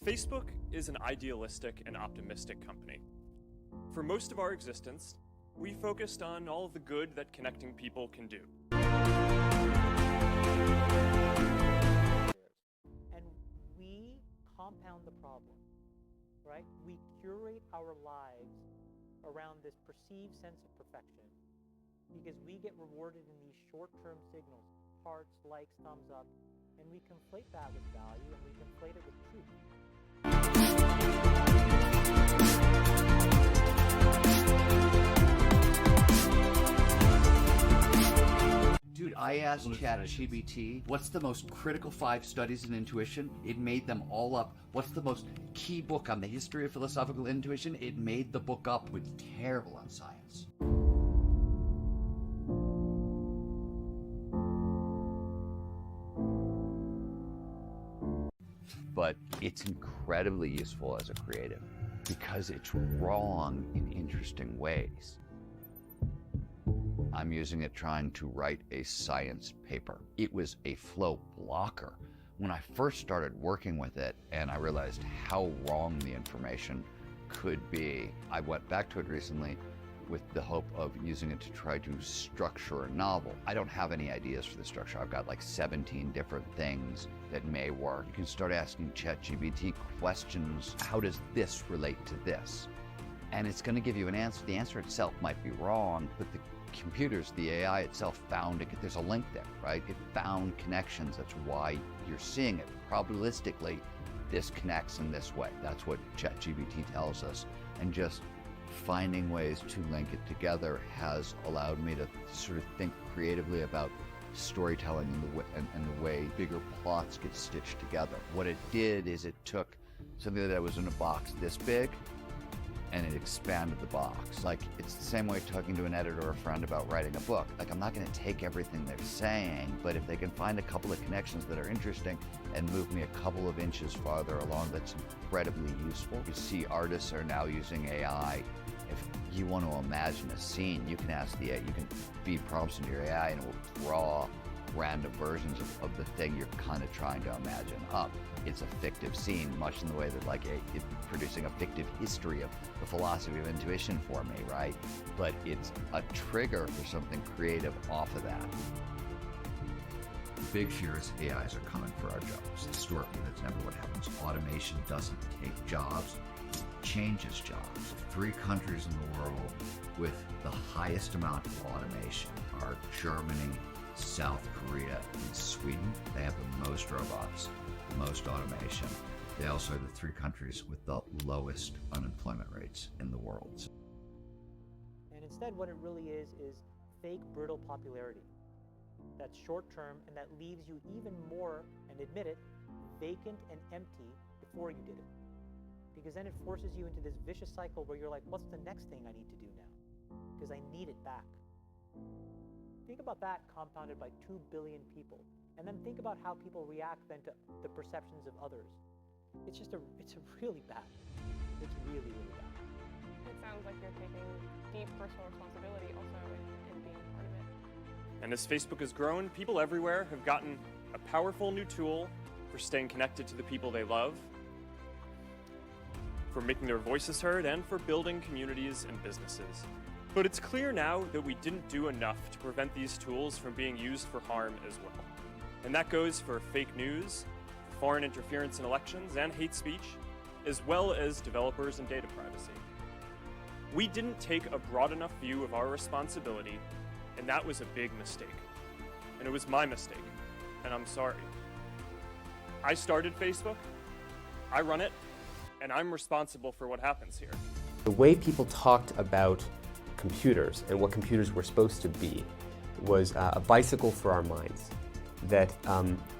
Facebook is an idealistic and optimistic company. For most of our existence, we focused on all of the good that connecting people can do. And we compound the problem, right? We curate our lives around this perceived sense of perfection because we get rewarded in these short-term signals, hearts, likes, thumbs up, and we conflate that with value and we conflate it with truth. Dude, I asked ChatGPT, what's the most critical 5 studies in intuition? It made them all up. What's the most key book on the history of philosophical intuition? It made the book up. It's terrible on science. But it's incredibly useful as a creative because it's wrong in interesting ways. I'm using it trying to write a science paper. It was a flow blocker. When I first started working with it and I realized how wrong the information could be, I went back to it recently with the hope of using it to try to structure a novel. I don't have any ideas for the structure. I've got like 17 different things that may work. You can start asking ChatGPT questions. How does this relate to this? And it's going to give you an answer. The answer itself might be wrong, but the computers, the AI itself found it. There's a link there, right? It found connections. That's why you're seeing it. Probabilistically, this connects in this way. That's what ChatGPT tells us. And just finding ways to link it together has allowed me to sort of think creatively about storytelling and the way bigger plots get stitched together. What it did is it took something that was in a box this big and it expanded the box. Like, it's the same way talking to an editor or a friend about writing a book. Like, I'm not going to take everything they're saying, but if they can find a couple of connections that are interesting and move me a couple of inches farther along, that's incredibly useful. You see artists are now using AI. If you want to imagine a scene, you can ask the AI, you can feed prompts into your AI and it will draw random versions of the thing you're kind of trying to imagine up. It's a fictive scene, much in the way that like it's producing a fictive history of the philosophy of intuition for me, right? But it's a trigger for something creative off of that. The big fear is AIs are coming for our jobs. Historically, that's never what happens. Automation doesn't take jobs, it changes jobs. 3 countries in the world with the highest amount of automation are Germany, South Korea, and Sweden. They have the most robots, the most automation. They also are the 3 countries with the lowest unemployment rates in the world. And instead what it really is fake, brittle popularity. That's short-term and that leaves you even more, and admit it, vacant and empty before you did it. Because then it forces you into this vicious cycle where you're like, what's the next thing I need to do now? Because I need it back. Think about that compounded by 2 billion people. And then think about how people react then to the perceptions of others. It's really bad. It's really, really bad. It sounds like you're taking deep personal responsibility also in being part of it. And as Facebook has grown, people everywhere have gotten a powerful new tool for staying connected to the people they love, for making their voices heard, and for building communities and businesses. But it's clear now that we didn't do enough to prevent these tools from being used for harm as well. And that goes for fake news, foreign interference in elections, and hate speech, as well as developers and data privacy. We didn't take a broad enough view of our responsibility, and that was a big mistake. And it was my mistake, and I'm sorry. I started Facebook, I run it, and I'm responsible for what happens here. The way people talked about computers and what computers were supposed to be was a bicycle for our minds. That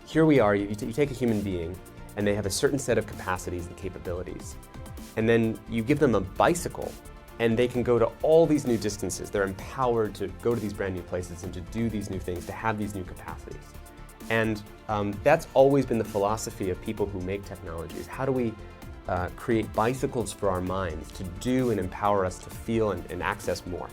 here we are, you take a human being and they have a certain set of capacities and capabilities, and then you give them a bicycle and they can go to all these new distances. They're empowered to go to these brand new places and to do these new things, to have these new capacities. And that's always been the philosophy of people who make technologies. How do we create bicycles for our minds to do and empower us to feel and access more?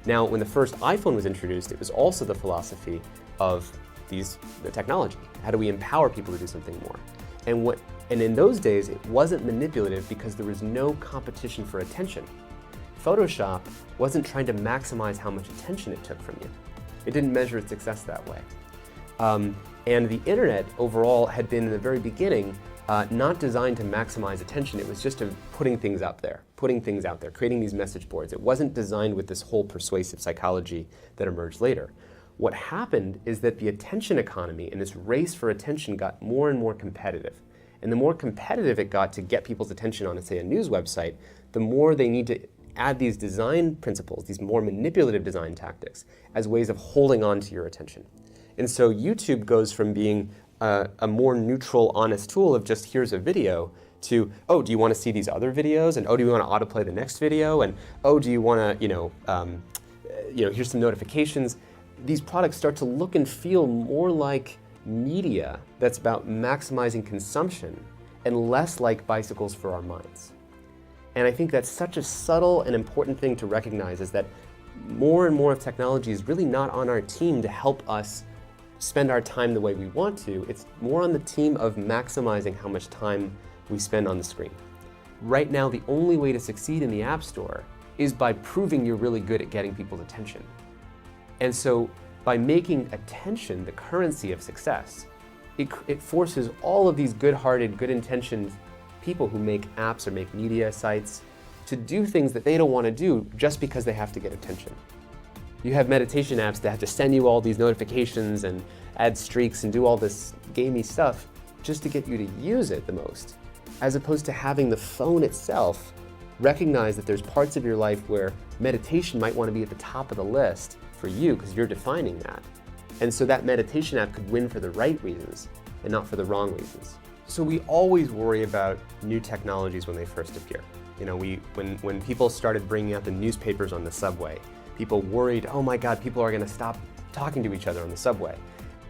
Now, when the first iPhone was introduced, it was also the philosophy of the technology. How do we empower people to do something more? And what And in those days, it wasn't manipulative because there was no competition for attention. Photoshop wasn't trying to maximize how much attention it took from you. It didn't measure its success that way. And the internet overall had been, in the very beginning, not designed to maximize attention. It was just putting things out there, creating these message boards. It wasn't designed with this whole persuasive psychology that emerged later. What happened is that the attention economy and this race for attention got more and more competitive. And the more competitive it got to get people's attention on, say, a news website, the more they need to add these design principles, these more manipulative design tactics, as ways of holding on to your attention. And so YouTube goes from being a more neutral, honest tool of just here's a video to, oh, do you want to see these other videos? And oh, do you want to autoplay the next video? And oh, do you want to, here's some notifications. These products start to look and feel more like media that's about maximizing consumption and less like bicycles for our minds. And I think that's such a subtle and important thing to recognize, is that more and more of technology is really not on our team to help us spend our time the way we want to. It's more on the team of maximizing how much time we spend on the screen. Right now, the only way to succeed in the App Store is by proving you're really good at getting people's attention. And so by making attention the currency of success, it forces all of these good-hearted, good-intentioned people who make apps or make media sites to do things that they don't want to do just because they have to get attention. You have meditation apps that have to send you all these notifications and add streaks and do all this gamey stuff just to get you to use it the most, as opposed to having the phone itself recognize that there's parts of your life where meditation might want to be at the top of the list for you because you're defining that. And so that meditation app could win for the right reasons and not for the wrong reasons. So we always worry about new technologies when they first appear. You know, when people started bringing out the newspapers on the subway, people worried, oh my God, people are going to stop talking to each other on the subway.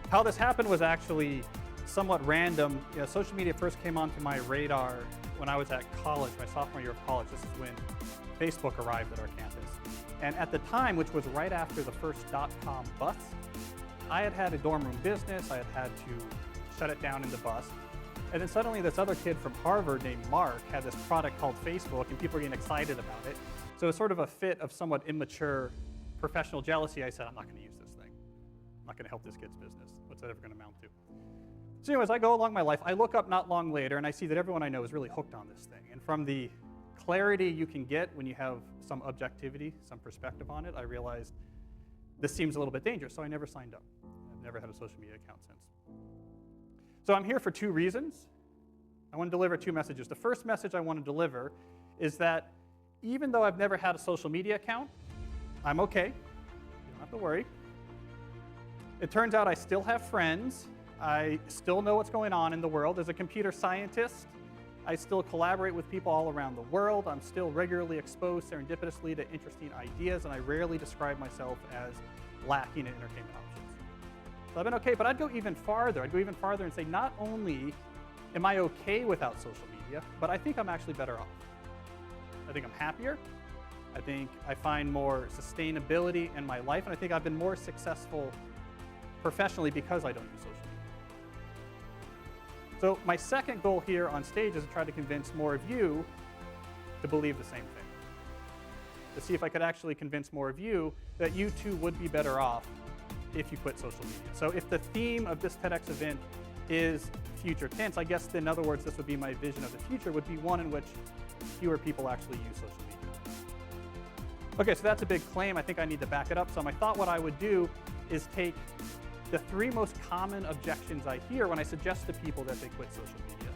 How this happened was actually somewhat random. You know, social media first came onto my radar when I was at college, my sophomore year of college. This is when Facebook arrived at our campus. And at the time, which was right after the first .com bust, I had a dorm room business. I had to shut it down in the bust. And then suddenly this other kid from Harvard named Mark had this product called Facebook, and people were getting excited about it. So it was sort of a fit of somewhat immature professional jealousy. I said, I'm not going to use this thing. I'm not going to help this kid's business. What's that ever going to amount to? So anyways, I go along my life. I look up not long later, and I see that everyone I know is really hooked on this thing. And from the clarity you can get when you have some objectivity, some perspective on it, I realized this seems a little bit dangerous, so I never signed up. I've never had a social media account since. So I'm here for two reasons. I want to deliver two messages. The first message I want to deliver is that even though I've never had a social media account, I'm okay. You don't have to worry. It turns out I still have friends. I still know what's going on in the world. As a computer scientist, I still collaborate with people all around the world. I'm still regularly exposed serendipitously to interesting ideas, and I rarely describe myself as lacking in entertainment options. So I've been okay, but I'd go even farther. I'd go even farther and say not only am I okay without social media, but I think I'm actually better off. I think I'm happier. I think I find more sustainability in my life, and I think I've been more successful professionally because I don't use social media. So my second goal here on stage is to try to convince more of you to believe the same thing. To see if I could actually convince more of you that you too would be better off if you quit social media. So if the theme of this TEDx event is future tense, I guess in other words, this would be my vision of the future, would be one in which fewer people actually use social media. Okay, so that's a big claim. I think I need to back it up some. I thought what I would do is take the three most common objections I hear when I suggest to people that they quit social media.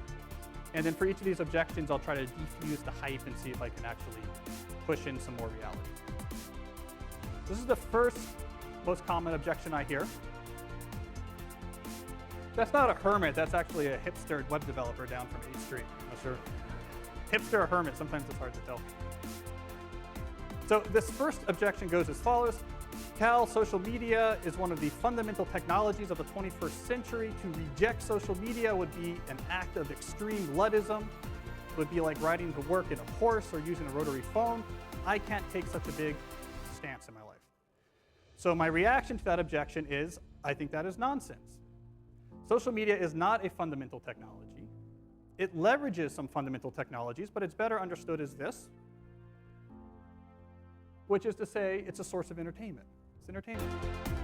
And then for each of these objections, I'll try to defuse the hype and see if I can actually push in some more reality. This is the first most common objection I hear. That's not a hermit, that's actually a hipster web developer down from 8th Street. Not sure. Hipster or hermit, sometimes it's hard to tell. So this first objection goes as follows. Cal, social media is one of the fundamental technologies of the 21st century. To reject social media would be an act of extreme luddism. It would be like riding to work in a horse or using a rotary phone. I can't take such a big stance in my life. So my reaction to that objection is, I think that is nonsense. Social media is not a fundamental technology. It leverages some fundamental technologies, but it's better understood as this, which is to say it's a source of entertainment. It's entertainment.